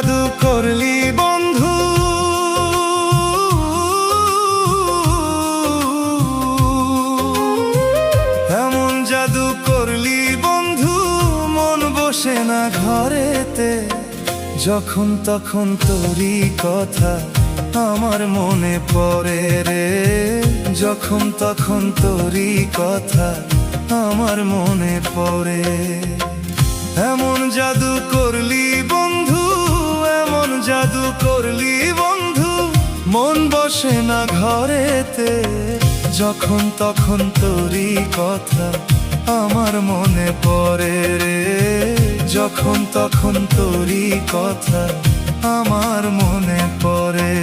জাদু করলি বন্ধু, এমন জাদু করলি বন্ধু, মন বসে না ঘরেতে। যখন তখন তোরই কথা আমার মনে পড়ে রে, যখন তখন তোরই কথা আমার মনে পড়ে। এমন জাদু করলি বন্ধু, এমন জাদু করলি বন্ধু, মন বসে না ঘরেতে। যখন তখন তোরই কথা আমার মনে পড়ে রে, যখন তখন তোরই কথা আমার মনে পড়ে।